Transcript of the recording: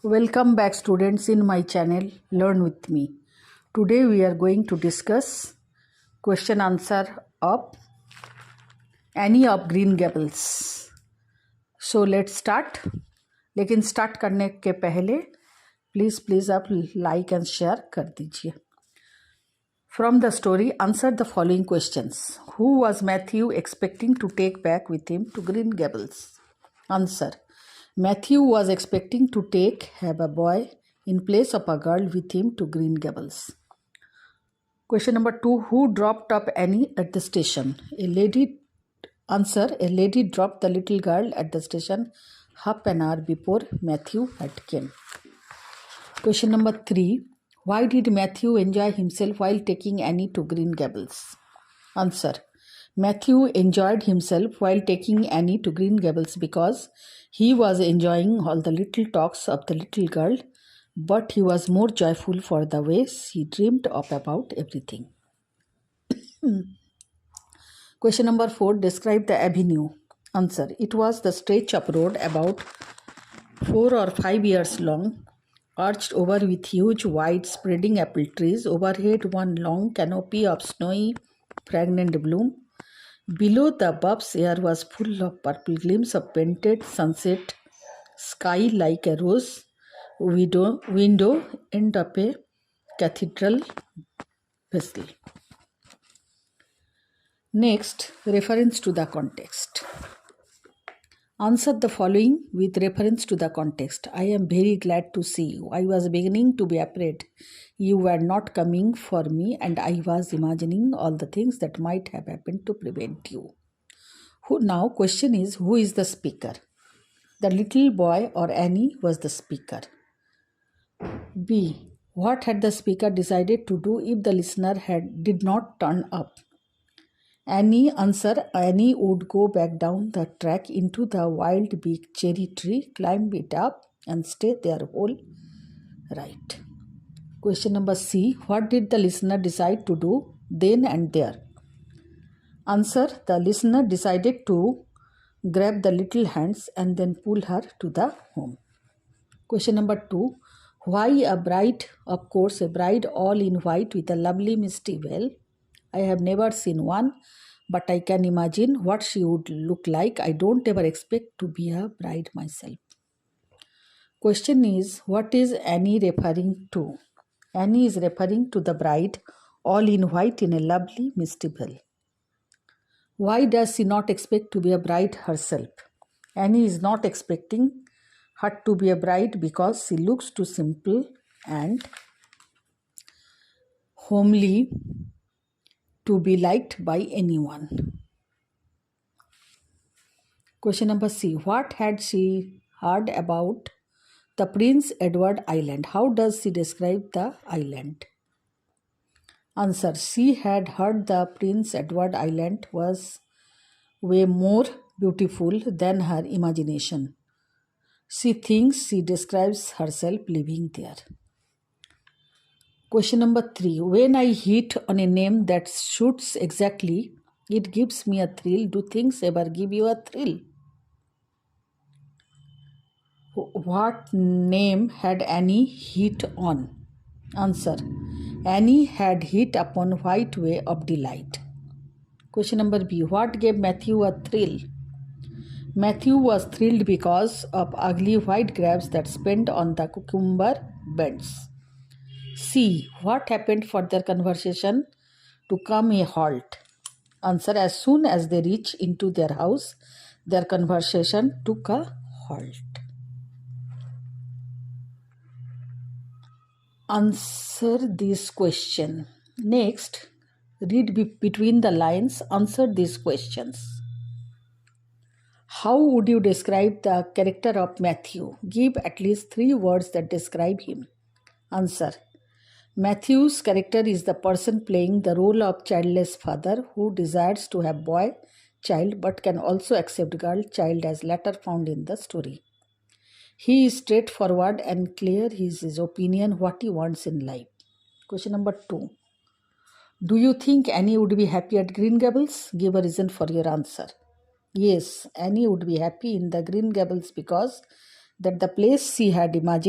Welcome back students in my channel Learn with me. Today we are going to discuss question answer of Annie of Green Gables. So let's start. लेकिन start करने के पहले please आप like and share कर दीजिए. From the story, answer the following questions. Who was Matthew expecting to take back with him to Green Gables? Answer. Matthew was expecting to have a boy in place of a girl with him to Green Gables. Question number 2. Who dropped up Annie at the station? A lady dropped the little girl at the station half an hour before Matthew had came. Question number 3. Why did Matthew enjoy himself while taking Annie to Green Gables? Answer. Matthew enjoyed himself while taking Annie to Green Gables because he was enjoying all the little talks of the little girl, but he was more joyful for the ways he dreamed of about everything. Question number 4. Describe the avenue. Answer. It was the stretch of road about 4 or 5 years long, arched over with huge, wide, spreading apple trees. Overhead, one long canopy of snowy, fragrant bloom. Below, the bulb's air was full of purple gleams of painted sunset sky like a rose window end of a cathedral vessel. Next, reference to the context. Answer the following with reference to the context. I am very glad to see you. I was beginning to be afraid you were not coming for me, and I was imagining all the things that might have happened to prevent you. Now, question is, who is the speaker? The little boy or Annie was the speaker. B. What had the speaker decided to do if the listener did not turn up? Annie. Answer. Annie would go back down the track into the wild big cherry tree, climb it up, and stay there whole right. Question number C. What did the listener decide to do then and there? Answer. The listener decided to grab the little hands and then pull her to the home. Question number 2. Why a bride? Of course, a bride all in white with a lovely misty veil. I have never seen one, but I can imagine what she would look like. I don't ever expect to be a bride myself. Question is, what is Annie referring to? Annie is referring to the bride all in white in a lovely misty veil. Why does she not expect to be a bride herself? Annie is not expecting her to be a bride because she looks too simple and homely to be liked by anyone. Question number C. What had she heard about the Prince Edward Island? How does she describe the island? Answer. She had heard the Prince Edward Island was way more beautiful than her imagination. She thinks she describes herself living there. Question number 3. When I hit on a name that suits exactly, it gives me a thrill. Do things ever give you a thrill? What name had Annie hit on? Answer. Annie had hit upon White Way of Delight. Question number B. What gave Matthew a thrill? Matthew was thrilled because of ugly white grapes that spent on the cucumber beds. C. What happened for their conversation to come a halt? Answer. As soon as they reached into their house, their conversation took a halt. Answer this question. Next, read between the lines. Answer these questions. How would you describe the character of Matthew? Give at least 3 words that describe him. Answer. Matthew's character is the person playing the role of childless father who desires to have boy child but can also accept girl child as later found in the story. He is straightforward and clear. His opinion what he wants in life. Question number 2. Do you think Annie would be happy at Green Gables? Give a reason for your answer. Yes, Annie would be happy in the Green Gables because that the place she had imagined